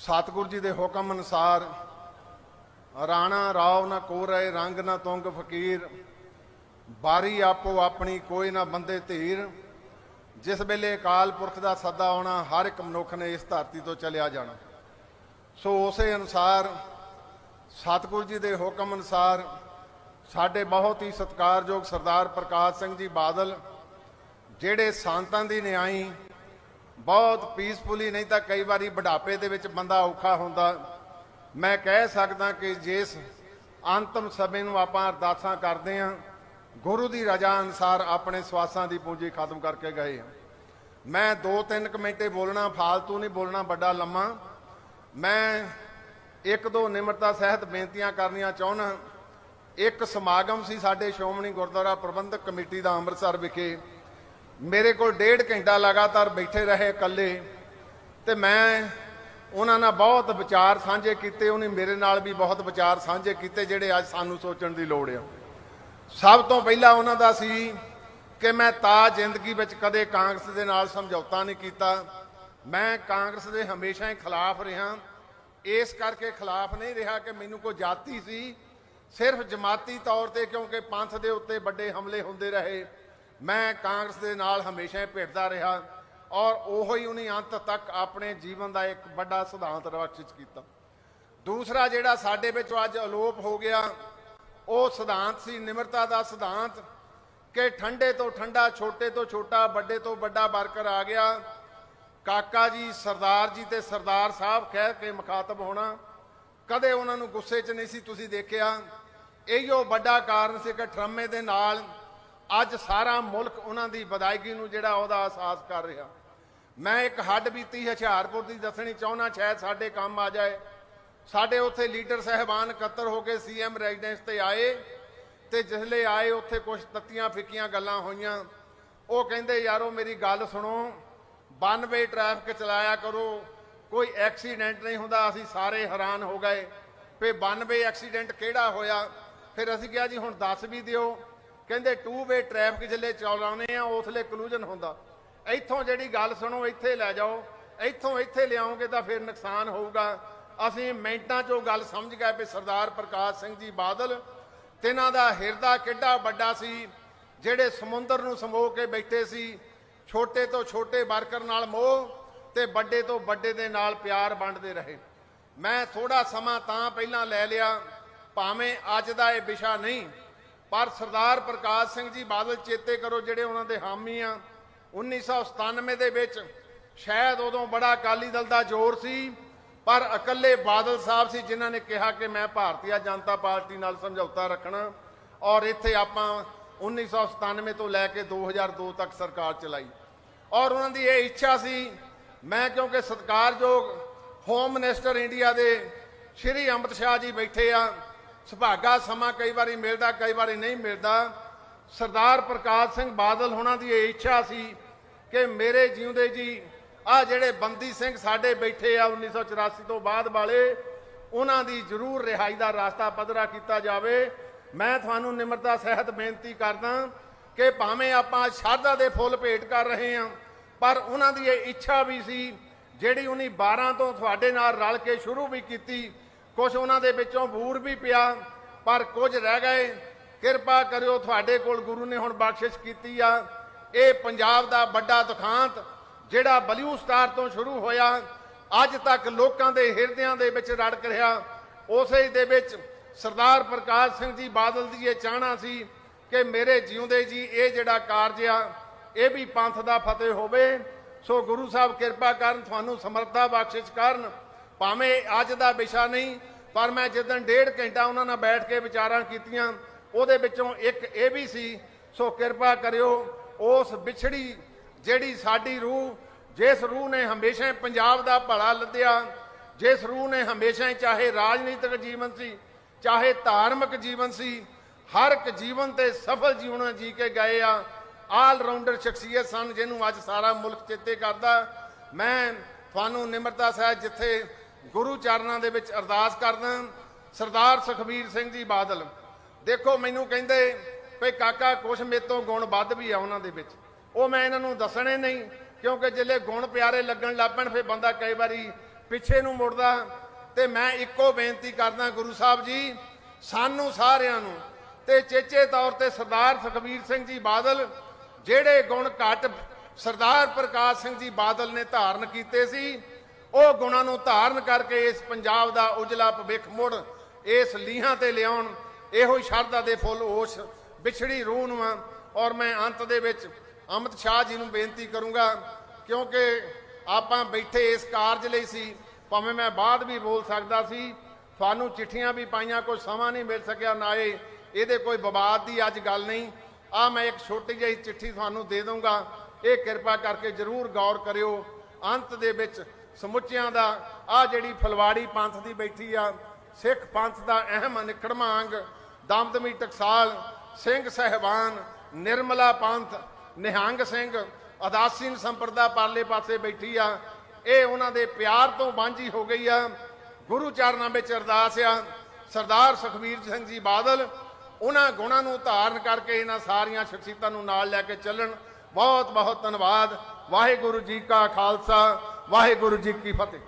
सतगुरु जी के हुक्म अनुसार राणा राव ना को रहे रंग ना तुंग फकीर, बारी आपो अपनी कोई ना बंदे धीर। जिस वेले अकाल पुरख का सदा आना हर एक मनुख ने इस धरती तो चलिया जाना। सो उस अनुसार सतगुरु जी के हुक्म अनुसार साडे बहुत ही सत्कारयोग सरदार प्रकाश सिंह जी बादल जिहड़े सांतां दी न्याई बहुत पीसफुली, नहीं तो कई बार बुढ़ापे दे विच बंदा औखा हुंदा, मैं कह सकदा कि जिस अंतिम समय नूं आपां अरदासां करदे हां गुरु की रजा अनुसार अपने स्वासां की पूंजी खत्म करके गए हैं। मैं 2-3 मिनटे बोलना, फालतू नहीं बोलना बड़ा लम्मा। मैं एक दो निमरता सहित बेनतियां करनियां चाहुंदा। एक समागम सी साडे श्रोमणी गुरुद्वारा प्रबंधक कमेटी का अमृतसर विखे, मेरे को 1.5 घंटा लगातार बैठे रहे कल्ले, तो मैं उन्हां नाल बहुत विचार साझे किए, उन्हें मेरे नाल भी बहुत विचार साझे किए जिहड़े अज सानूं सोचण की लोड़ है। सब तो पहला उन्हां दा सी कि मैं तां जिंदगी विच कदे कांग्रेस दे नाल समझौता नहीं किया। मैं कांग्रेस दे हमेशा ही खिलाफ रहा। इस करके खिलाफ नहीं रहा कि मैनूं कोई जाति सी, सिर्फ जमाती तौर पर, क्योंकि पंथ दे उत्ते बड़े हमले होंदे रहे। मैं कांग्रेस दे नाल हमेशा ही भिड़दा रहा और उहो ही उन्हें अंत तक अपने जीवन का एक बड़ा सिद्धांत रक्षित किया। दूसरा जिहड़ा साडे विच अज अलोप हो गया वो सिद्धांत सी निमरता का सिद्धांत कि ठंडे तो ठंडा, छोटे तो छोटा, बड़े तो बड़ा वर्कर आ गया। काका जी सरदार जी ते सरदार साहब कह के मुखातब होना, कदे उन्होंने गुस्से च नहीं सी तुसीं देखिया। इहो बड़ा कारण से कि ट्रमे दे नाल अज सारा मुल्क उन्हां दी विदायगी नूं जिहड़ा उहदा एहसास कर रहा। मैं एक हड्ड बीती हुशियारपुर की दसनी चाहुंदा, शायद साडे काम आ जाए। साडे उत्थे लीडर साहबान इकत्तर हो के CM रेजिडेंस ते आए, तो जिसले आए उत्थे कुछ तत्तियां फिक्कियां गल्लां होईयां। वो कहिंदे यारो मेरी गल सुनो, 1 वे ट्रैफिक चलाया करो, कोई एक्सीडेंट नहीं हुंदा। असीं सारे हैरान हो गए भी 1 वे एक्सीडेंट किहड़ा होया। फिर असीं कहा जी हुण दस भी दिओ। कहंदे 2 वे ट्रैफिक जिसले चलाउने आ उसले कलूजन हुंदा। इत्थों जिहड़ी गल सुनो इत्थे लै जाओ, इत्थों इत्थे लिआओगे तो फिर नुकसान होऊगा। असीं मिंटां चों गल समझ गए भी सरदार प्रकाश सिंह जी बादल तिन्हां दा हिरदा किड्डा वड्डा सी, जिहड़े समुंदर नूं समो के बैठे सी। छोटे तो छोटे वर्कर नाल मोह ते बड़े तो बड़े दे नाल प्यार वंडदे रहे। मैं थोड़ा समा तां पहिलां लै लिया, भावें अज दा इह विशा नहीं, पर सरदार प्रकाश सिंह जी बादल चेते करो जिहड़े उन्हां दे हामी आ। 1997 दे विच शायद उदों बड़ा अकाली दल दा जोर सी, पर अकल्ले बादल साहब सी जिन्हां ने कहा कि मैं भारतीय जनता पार्टी नाल समझौता रखना और इत्थे आपां 1997 तो लैके 2002 तक सरकार चलाई। और उन्हां दी ये इच्छा सी। मैं क्योंकि सत्कारयोग होम मिनिस्टर इंडिया दे श्री अमित शाह जी बैठे आ, सुभागा समा कई बारी मिलता कई बारी नहीं मिलता। सरदार प्रकाश सिंह बादल होना दी ये इच्छा सी कि मेरे जिउंदे जी आ जिहड़े बंदी सिंह साडे बैठे आ 1984 तो बाद वाले, उन्हां दी जरूर रिहाई का रास्ता पद्धरा किया जाए। मैं तुहानूं निमरता सहित बेनती करदा कि भावें आपां शरधा दे फुੱਲ भेंट कर रहे हैं, पर उन्हां दी ये इच्छा भी सी जिहड़ी उन्हीं 12 तो तुहाडे नाल रल के शुरू भी की। कुछ उन्हां दे विचों बूर भी पिया, पर कुछ रह गए। किरपा करियो, तुहाडे कोल गुरु ने हुण बख्शिश कीती आ। ये पंजाब दा बड़ा दुखांत जिहड़ा बल्यू स्टार तो शुरू होया अज तक लोकां दे हिरदियां दे विच रड़क रहा, उसे दे विच सरदार प्रकाश सिंह जी बादल की यह चाहना सी कि मेरे जिउंदे जी ये जिहड़ा कारज आ ये भी पंथ दा फतेह होवे। सो गुरु साहब किरपा करन, तुहानूं समर्था बख्शिश करन। भावें अज दा विशा नहीं, पर मैं जिदन 1.5 घंटा उन्हां नाल बैठ के विचारां कीतियां उहदे विचों एक ये भी सी। सो किरपा करियो, उस विछड़ी जिहड़ी साडी रूह, जिस रूह ने हमेशा पंजाब दा भला लद्दिया, जिस रूह ने हमेशा ही चाहे राजनीतिक जीवन सी चाहे धार्मिक जीवन सी, हर एक जीवन ते सफल जीवन जी के गए आ। आल राउंडर शख्सियत सन जिन्हों अज सारा मुल्क चेते करदा। मैं तुहानूं निमरता सहित जिथे गुरु चरनां दे विच अरदास करदा। सरदार सुखबीर सिंह जी बादल देखो, मैनूं कहिंदे भी काका कुछ मेरे तो गुण वध भी आ उन्हां दे विच, ਉਹ मैं इन्हों दसने नहीं, क्योंकि जिले गुण प्यारे लगन लग पैण फिर बंदा कई बारी ਪਿੱਛੇ ਨੂੰ ਮੁੜਦਾ। ਤੇ ਮੈਂ ਇੱਕੋ ਬੇਨਤੀ ਕਰਦਾ ਗੁਰੂ ਸਾਹਿਬ ਜੀ, ਸਾਨੂੰ ਸਾਰਿਆਂ ਨੂੰ ਤੇ ਚੇਚੇ ਤੌਰ ਤੇ ਸਰਦਾਰ ਸੁਖਬੀਰ ਸਿੰਘ ਜੀ ਬਾਦਲ, ਜਿਹੜੇ ਗੁਣ ਘੱਟ ਸਰਦਾਰ ਪ੍ਰਕਾਸ਼ ਸਿੰਘ ਜੀ ਬਾਦਲ ਨੇ ਧਾਰਨ ਕੀਤੇ ਸੀ, ਉਹ ਗੁਣਾਂ ਨੂੰ ਧਾਰਨ ਕਰਕੇ ਇਸ ਪੰਜਾਬ ਦਾ ਉਜਲਾ ਭਵਿੱਖ ਮੁੜ ਇਸ ਲੀਹਾਂ ਤੇ ਲਿਆਉਣ। ਇਹੋ ਹੀ ਸ਼ਰਧਾ ਦੇ ਫੁੱਲ ਉਸ ਵਿਛੜੀ ਰੂਹ ਨੂੰ ਆ। ਔਰ ਮੈਂ ਅੰਤ ਦੇ ਵਿੱਚ ਅਮਿਤ ਸ਼ਾਹ ਜੀ ਨੂੰ ਬੇਨਤੀ ਕਰੂੰਗਾ, ਕਿਉਂਕਿ ਆਪਾਂ ਬੈਠੇ ਇਸ ਕਾਰਜ ਲਈ ਸੀ, ਭਾਵੇਂ ਮੈਂ ਬਾਅਦ ਵੀ ਬੋਲ ਸਕਦਾ ਸੀ। ਤੁਹਾਨੂੰ ਚਿੱਠੀਆਂ ਵੀ ਪਾਈਆਂ, ਕੋਈ ਸਮਾਂ ਨਹੀਂ ਮਿਲ ਸਕਿਆ, ਨਾ ਇਹਦੇ ਕੋਈ ਵਿਵਾਦ ਦੀ ਅੱਜ ਗੱਲ ਨਹੀਂ। ਆ ਮੈਂ ਇੱਕ ਛੋਟੀ ਜਿਹੀ ਚਿੱਠੀ ਤੁਹਾਨੂੰ ਦੇ ਦਊਂਗਾ, ਇਹ ਕਿਰਪਾ ਕਰਕੇ ਜ਼ਰੂਰ ਗੌਰ ਕਰਿਓ। ਅੰਤ ਦੇ ਵਿੱਚ ਸਮੁੱਚਿਆਂ ਦਾ ਆ ਜਿਹੜੀ ਫਲਵਾੜੀ ਪੰਥ ਦੀ ਬੈਠੀ ਆ, ਸਿੱਖ ਪੰਥ ਦਾ ਅਹਿਮ ਅਨਿੱਖੜਵਾਂ ਅੰਗ ਦਮਦਮੀ ਟਕਸਾਲ ਸਿੰਘ ਸਹਿਬਾਨ, ਨਿਰਮਲਾ ਪੰਥ, ਨਿਹੰਗ ਸਿੰਘ, ਅਦਾਸੀਨ ਸੰਪਰਦਾ ਪਰਲੇ ਪਾਸੇ ਬੈਠੀ ਆ। ਇਹ ਉਹਨਾਂ ਦੇ ਪਿਆਰ ਤੋਂ ਵਾਂਝੀ ਹੋ ਗਈ ਆ। ਗੁਰੂ ਚਰਨਾਂ ਵਿੱਚ ਅਰਦਾਸ ਆ, ਸਰਦਾਰ ਸੁਖਬੀਰ ਸਿੰਘ ਜੀ ਬਾਦਲ ਉਹਨਾਂ ਗੁਣਾਂ ਨੂੰ ਧਾਰਨ ਕਰਕੇ ਇਹਨਾਂ ਸਾਰੀਆਂ ਸ਼ਖਸੀਅਤਾਂ ਨੂੰ ਨਾਲ ਲੈ ਕੇ ਚੱਲਣ। ਬਹੁਤ ਬਹੁਤ ਧੰਨਵਾਦ। ਵਾਹਿਗੁਰੂ ਜੀ ਕਾ ਖਾਲਸਾ, ਵਾਹਿਗੁਰੂ ਜੀ ਕੀ ਫਤਿਹ।